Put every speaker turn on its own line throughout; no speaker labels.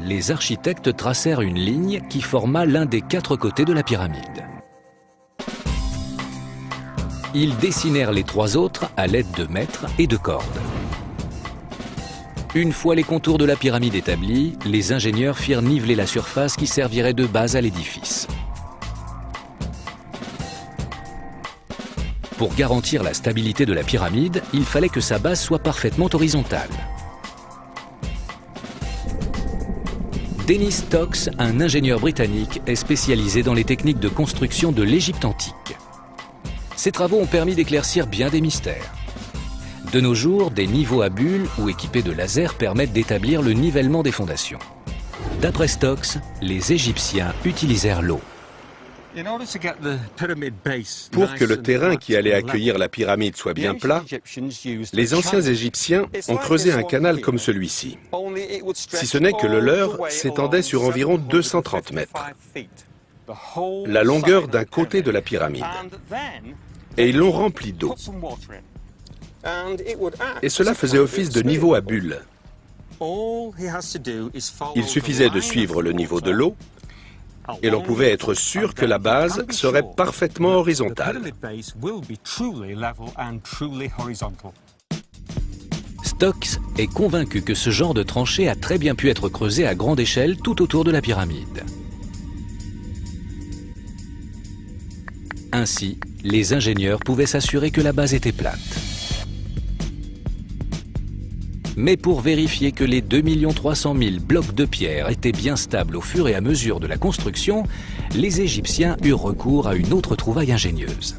les architectes tracèrent une ligne qui forma l'un des 4 côtés de la pyramide. Ils dessinèrent les 3 autres à l'aide de mètres et de cordes. Une fois les contours de la pyramide établis, les ingénieurs firent niveler la surface qui servirait de base à l'édifice. Pour garantir la stabilité de la pyramide, il fallait que sa base soit parfaitement horizontale. Dennis Stokes, un ingénieur britannique, est spécialisé dans les techniques de construction de l'Égypte antique. Ses travaux ont permis d'éclaircir bien des mystères. De nos jours, des niveaux à bulles ou équipés de lasers permettent d'établir le nivellement des fondations. D'après Stokes, les Égyptiens utilisèrent l'eau.
Pour que le terrain qui allait accueillir la pyramide soit bien plat, les anciens Égyptiens ont creusé un canal comme celui-ci. Si ce n'est que le leur s'étendait sur environ 230 mètres, la longueur d'un côté de la pyramide. Et ils l'ont rempli d'eau. Et cela faisait office de niveau à bulles. Il suffisait de suivre le niveau de l'eau et l'on pouvait être sûr que la base serait parfaitement horizontale.
Stokes est convaincu que ce genre de tranchée a très bien pu être creusé à grande échelle tout autour de la pyramide. Ainsi, les ingénieurs pouvaient s'assurer que la base était plate. Mais pour vérifier que les 2 300 000 blocs de pierre étaient bien stables au fur et à mesure de la construction, les Égyptiens eurent recours à une autre trouvaille ingénieuse.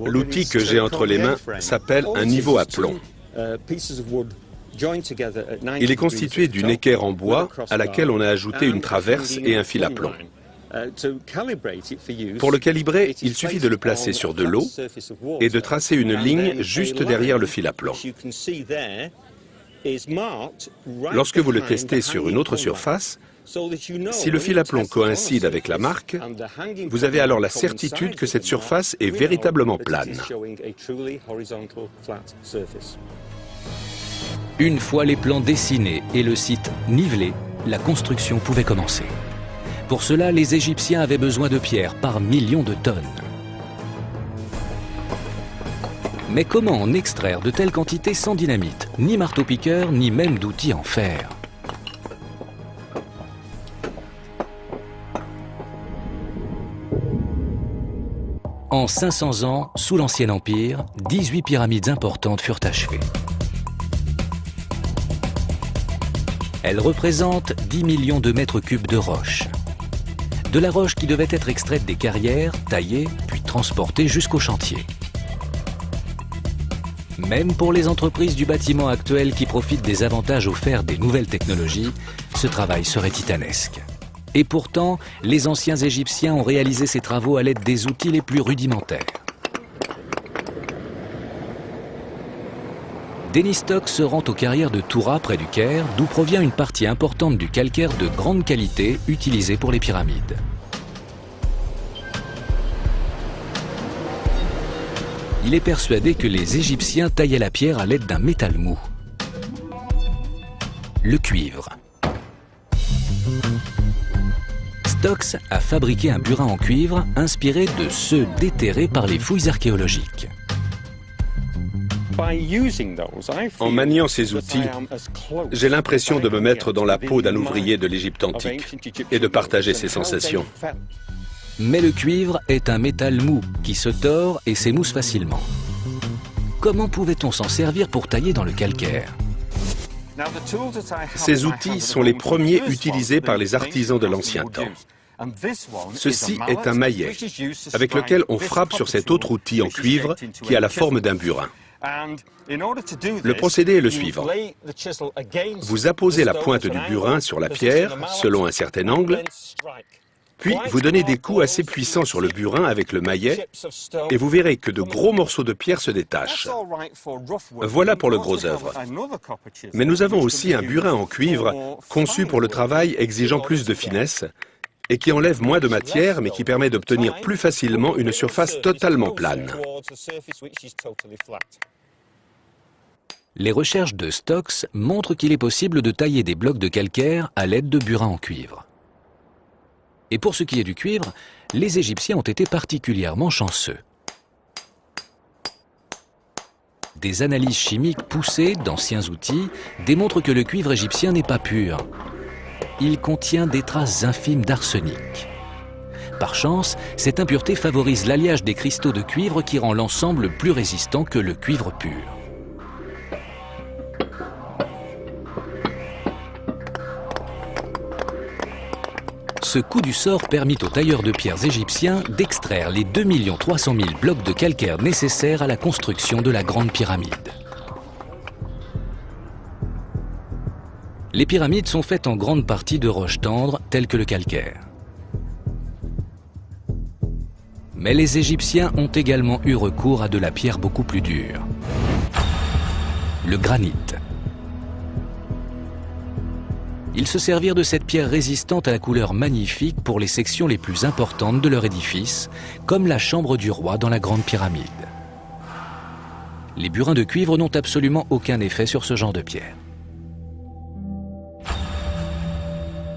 L'outil que j'ai entre les mains s'appelle un niveau à plomb. Il est constitué d'une équerre en bois à laquelle on a ajouté une traverse et un fil à plomb. Pour le calibrer, il suffit de le placer sur de l'eau et de tracer une ligne juste derrière le fil à plomb. Lorsque vous le testez sur une autre surface, si le fil à plomb coïncide avec la marque, vous avez alors la certitude que cette surface est véritablement plane.
Une fois les plans dessinés et le site nivelé, la construction pouvait commencer. Pour cela, les Égyptiens avaient besoin de pierres par millions de tonnes. Mais comment en extraire de telles quantités sans dynamite, ni marteau-piqueur, ni même d'outils en fer? En 500 ans, sous l'Ancien Empire, 18 pyramides importantes furent achevées. Elles représentent 10 millions de mètres cubes de roche. De la roche qui devait être extraite des carrières, taillée, puis transportée jusqu'au chantier. Même pour les entreprises du bâtiment actuel qui profitent des avantages offerts des nouvelles technologies, ce travail serait titanesque. Et pourtant, les anciens Égyptiens ont réalisé ces travaux à l'aide des outils les plus rudimentaires. Dennis Stokes se rend aux carrières de Toura, près du Caire, d'où provient une partie importante du calcaire de grande qualité utilisé pour les pyramides. Il est persuadé que les Égyptiens taillaient la pierre à l'aide d'un métal mou. Le cuivre. Stokes a fabriqué un burin en cuivre inspiré de ceux déterrés par les fouilles archéologiques.
En maniant ces outils, j'ai l'impression de me mettre dans la peau d'un ouvrier de l'Égypte antique et de partager ses sensations.
Mais le cuivre est un métal mou qui se tord et s'émousse facilement. Comment pouvait-on s'en servir pour tailler dans le calcaire?
Ces outils sont les premiers utilisés par les artisans de l'ancien temps. Ceci est un maillet avec lequel on frappe sur cet autre outil en cuivre qui a la forme d'un burin. Le procédé est le suivant. Vous apposez la pointe du burin sur la pierre selon un certain angle, puis vous donnez des coups assez puissants sur le burin avec le maillet et vous verrez que de gros morceaux de pierre se détachent. Voilà pour le gros œuvre. Mais nous avons aussi un burin en cuivre conçu pour le travail exigeant plus de finesse et qui enlève moins de matière mais qui permet d'obtenir plus facilement une surface totalement plane.
Les recherches de Stokes montrent qu'il est possible de tailler des blocs de calcaire à l'aide de burins en cuivre. Et pour ce qui est du cuivre, les Égyptiens ont été particulièrement chanceux. Des analyses chimiques poussées d'anciens outils démontrent que le cuivre égyptien n'est pas pur. Il contient des traces infimes d'arsenic. Par chance, cette impureté favorise l'alliage des cristaux de cuivre qui rend l'ensemble plus résistant que le cuivre pur. Ce coup du sort permit aux tailleurs de pierres égyptiens d'extraire les 2 300 000 blocs de calcaire nécessaires à la construction de la Grande Pyramide. Les pyramides sont faites en grande partie de roches tendres telles que le calcaire. Mais les Égyptiens ont également eu recours à de la pierre beaucoup plus dure, le granit. Ils se servirent de cette pierre résistante à la couleur magnifique pour les sections les plus importantes de leur édifice, comme la chambre du roi dans la Grande Pyramide. Les burins de cuivre n'ont absolument aucun effet sur ce genre de pierre.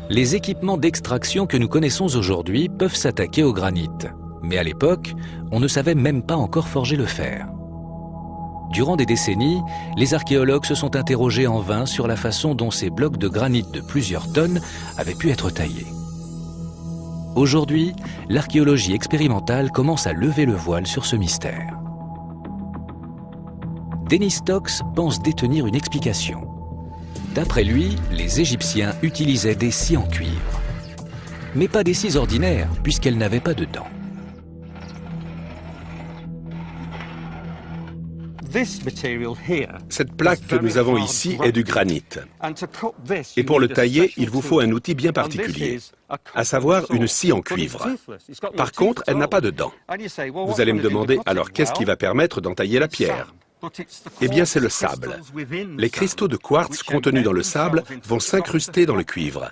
Les équipements d'extraction que nous connaissons aujourd'hui peuvent s'attaquer au granit, mais à l'époque, on ne savait même pas encore forger le fer. Durant des décennies, les archéologues se sont interrogés en vain sur la façon dont ces blocs de granit de plusieurs tonnes avaient pu être taillés. Aujourd'hui, l'archéologie expérimentale commence à lever le voile sur ce mystère. Dennis Stokes pense détenir une explication. D'après lui, les Égyptiens utilisaient des scies en cuivre. Mais pas des scies ordinaires, puisqu'elles n'avaient pas de dents.
Cette plaque que nous avons ici est du granit. Et pour le tailler, il vous faut un outil bien particulier, à savoir une scie en cuivre. Par contre, elle n'a pas de dents. Vous allez me demander, alors qu'est-ce qui va permettre d'entailler la pierre? Eh bien, c'est le sable. Les cristaux de quartz contenus dans le sable vont s'incruster dans le cuivre.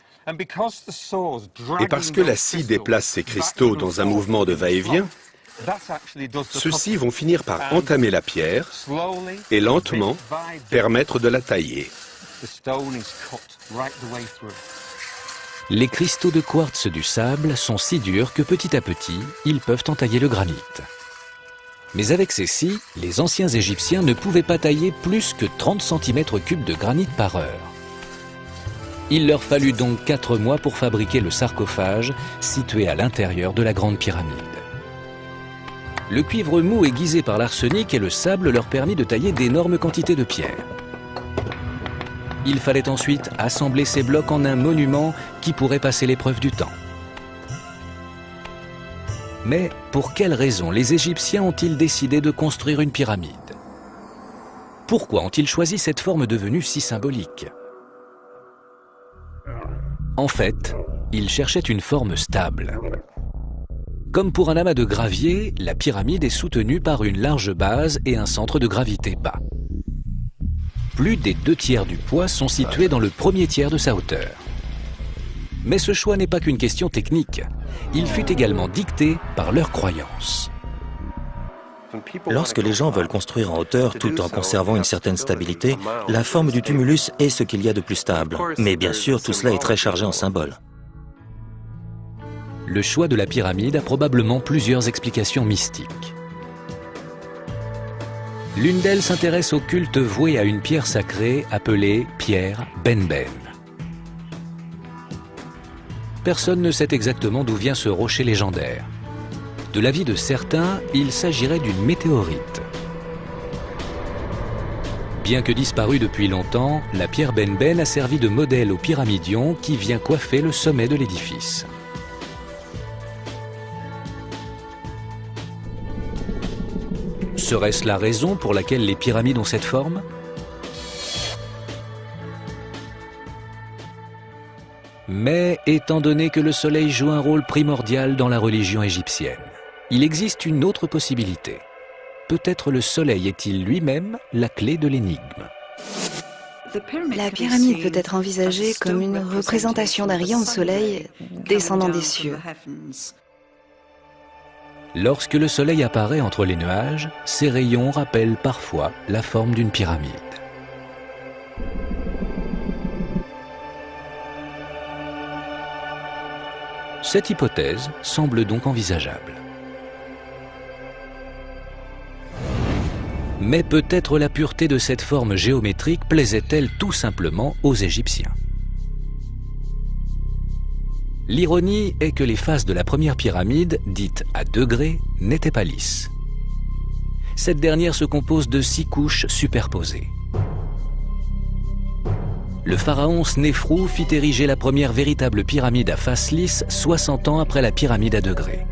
Et parce que la scie déplace ces cristaux dans un mouvement de va-et-vient, ceux-ci vont finir par entamer la pierre et lentement permettre de la tailler.
Les cristaux de quartz du sable sont si durs que petit à petit, ils peuvent entailler le granit. Mais avec ces scies, les anciens Égyptiens ne pouvaient pas tailler plus que 30 cm3 de granit par heure. Il leur fallut donc 4 mois pour fabriquer le sarcophage situé à l'intérieur de la Grande Pyramide. Le cuivre mou aiguisé par l'arsenic et le sable leur permit de tailler d'énormes quantités de pierre. Il fallait ensuite assembler ces blocs en un monument qui pourrait passer l'épreuve du temps. Mais pour quelles raisons les Égyptiens ont-ils décidé de construire une pyramide? Pourquoi ont-ils choisi cette forme devenue si symbolique? En fait, ils cherchaient une forme stable. Comme pour un amas de gravier, la pyramide est soutenue par une large base et un centre de gravité bas. Plus des 2/3 du poids sont situés dans le premier tiers de sa hauteur. Mais ce choix n'est pas qu'une question technique. Il fut également dicté par leurs croyances.
Lorsque les gens veulent construire en hauteur tout en conservant une certaine stabilité, la forme du tumulus est ce qu'il y a de plus stable. Mais bien sûr, tout cela est très chargé en symboles.
Le choix de la pyramide a probablement plusieurs explications mystiques. L'une d'elles s'intéresse au culte voué à une pierre sacrée appelée pierre Benben. Personne ne sait exactement d'où vient ce rocher légendaire. De l'avis de certains, il s'agirait d'une météorite. Bien que disparue depuis longtemps, la pierre Benben a servi de modèle au pyramidion qui vient coiffer le sommet de l'édifice. Serait-ce la raison pour laquelle les pyramides ont cette forme? Mais étant donné que le soleil joue un rôle primordial dans la religion égyptienne, il existe une autre possibilité. Peut-être le soleil est-il lui-même la clé de l'énigme.
La pyramide peut être envisagée comme une représentation d'un rayon de soleil descendant des cieux.
Lorsque le soleil apparaît entre les nuages, ces rayons rappellent parfois la forme d'une pyramide. Cette hypothèse semble donc envisageable. Mais peut-être la pureté de cette forme géométrique plaisait-elle tout simplement aux Égyptiens. L'ironie est que les faces de la première pyramide, dite à degrés, n'étaient pas lisses. Cette dernière se compose de 6 couches superposées. Le pharaon Snéfrou fit ériger la première véritable pyramide à face lisse 60 ans après la pyramide à degrés.